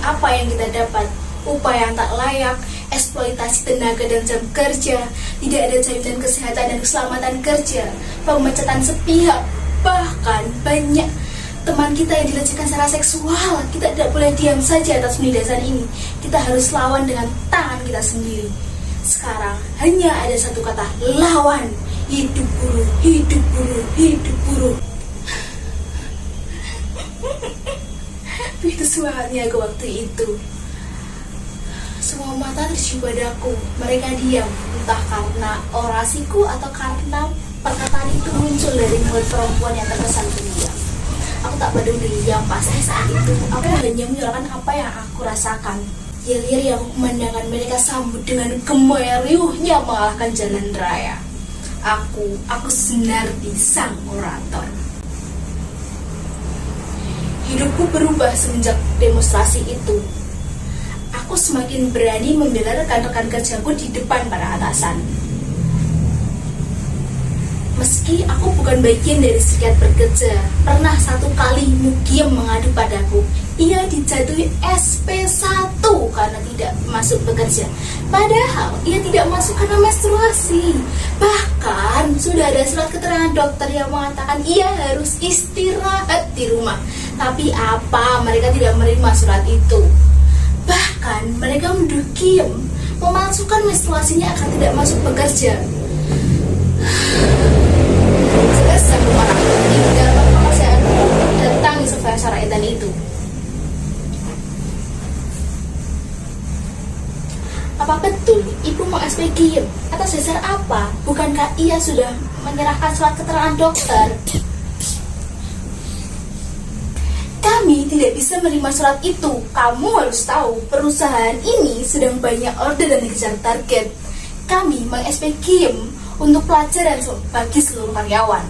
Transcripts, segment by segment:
apa yang kita dapat? Upah yang tak layak, eksploitasi tenaga dan jam kerja, tidak ada jaminan kesehatan dan keselamatan kerja, pemecatan sepihak, bahkan banyak teman kita yang dilecehkan secara seksual. Kita tidak boleh diam saja atas penindasan ini. Kita harus lawan dengan tangan kita sendiri. Sekarang hanya ada satu kata, lawan. Hidup buruh, hidup buruh, hidup buruh. Begitu semangatnya ke waktu itu. Semua mata tertuju padaku. Mereka diam, entah karena orasiku atau karena perkataan itu muncul dari mulut perempuan yang terkesan pendiam. Aku tak peduli, yang pasti saat itu aku hanya menyuarakan apa yang aku rasakan. Yel-yel yang aku memandangkan mereka sambut dengan gemoy riuhnya mengalahkan jalan raya. Aku Sunarti sang orator. Hidupku berubah semenjak demonstrasi itu. Aku semakin berani membela rekan-rekan kerjaku di depan para atasan. Meski aku bukan bagian dari serikat pekerja, pernah satu kali Mugiem mengadu padaku. Ia dijatuhi SP1 karena tidak masuk bekerja. Padahal ia tidak masuk karena menstruasi. Bahkan sudah ada surat keterangan dokter yang mengatakan ia harus istirahat di rumah. Tapi apa, mereka tidak menerima surat itu. Bahkan mereka menuduh Kiem memalsukan menstruasinya agar tidak masuk bekerja. Selesai orang tinggal pekerjaan datangi survei syaraitan itu. Apa betul ibu meng-SP Kiem? Atas dasar apa? Bukankah ia sudah menyerahkan surat keterangan dokter? Kami tidak bisa menerima surat itu. Kamu harus tahu, perusahaan ini sedang banyak order dan dikejar target. Kami meng-SP Kiem untuk pelajaran bagi seluruh karyawan.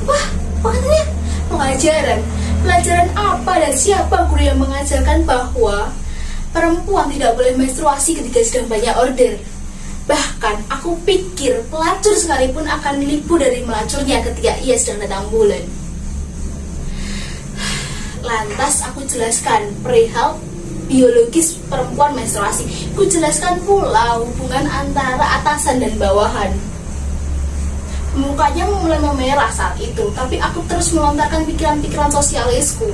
Wah, apa katanya? Pengajaran? Pelajaran apa dan siapa guru yang mengajarkan bahwa perempuan tidak boleh menstruasi ketika sedang banyak order? Bahkan aku pikir pelacur sekalipun akan lipu dari melacurnya ketika ia sedang datang bulan. Lantas aku jelaskan perihal biologis perempuan menstruasi. Ku jelaskan pula hubungan antara atasan dan bawahan. Mukanya mulai memerah saat itu, tapi aku terus melontarkan pikiran-pikiran sosialisku.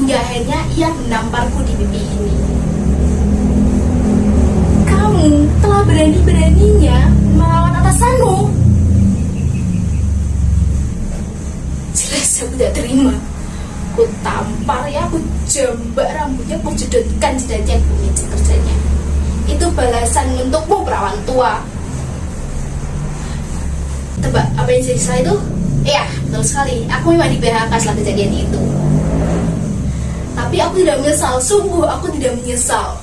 Hingga akhirnya ia menamparku di pipi ini. Kamu telah berani-beraninya melawan atasanmu. Jelas aku tidak terima. Ku tampar ya, aku jambak rambutnya, ku jedotkan jidatnya, ku ngicik kerjanya. Itu balasan untukmu, perawan tua. Tebak apa yang jadi setelah itu? Iya, betul sekali. Aku memang di PHK setelah kejadian itu. Tapi aku tidak menyesal, sungguh aku tidak menyesal.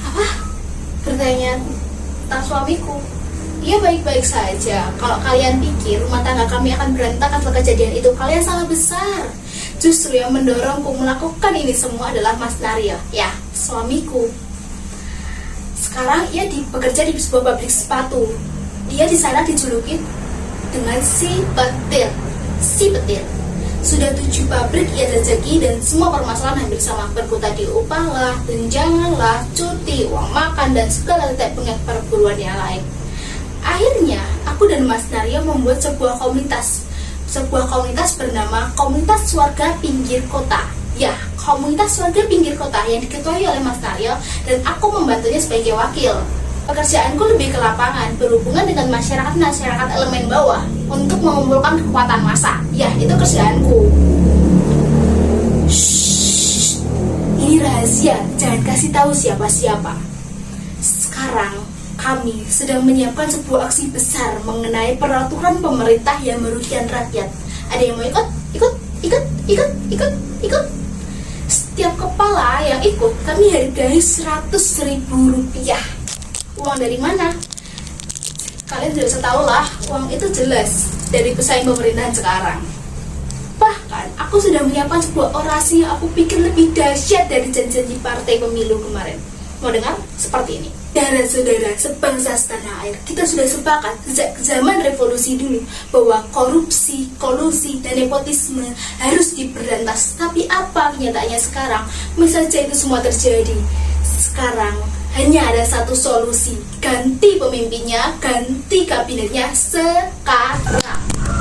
Apa? Pertanyaan tentang suamiku. Ia baik-baik saja. Kalau kalian pikir rumah tangga kami akan berantakan setelah kejadian itu, kalian salah besar. Justru yang mendorongku melakukan ini semua adalah Mas Naryo, ya, suamiku. Sekarang ia bekerja di sebuah pabrik sepatu. Dia di sana dijuluki dengan si petir. Sudah 7 pabrik ia jajaki dan semua permasalahan hampir sama, berkutat di upah lah, tunjangan lah, cuti, uang makan dan segala tetek bengek perburuan yang lain. Akhirnya aku dan Mas Naryo membuat sebuah komunitas bernama Komunitas Warga Pinggir Kota. Ya, Komunitas Warga Pinggir Kota yang diketuai oleh Mas Naryo dan aku membantunya sebagai wakil. Pekerjaanku lebih ke lapangan, berhubungan dengan masyarakat elemen bawah untuk mengumpulkan kekuatan massa. Ya, itu kerjaanku. Shh, ini rahasia, jangan kasih tahu siapa-siapa. Sekarang kami sedang menyiapkan sebuah aksi besar mengenai peraturan pemerintah yang merugikan rakyat. Ada yang mau ikut? Ikut. Setiap kepala yang ikut kami hargai Rp100.000. Uang dari mana? Kalian tidak usah tahu lah, uang itu jelas dari pesaing pemerintahan sekarang. Bahkan aku sudah menyiapkan sebuah orasi yang aku pikir lebih dahsyat dari janji-janji partai pemilu kemarin. Mau dengar? Seperti ini. Saudara-saudara sebangsa setanah air, kita sudah sepakat sejak zaman revolusi dulu bahwa korupsi, kolusi, dan nepotisme harus diberantas. Tapi apa kenyataannya sekarang? Misal saja itu semua terjadi. Sekarang hanya ada satu solusi, ganti pemimpinnya, ganti kabinetnya sekarang.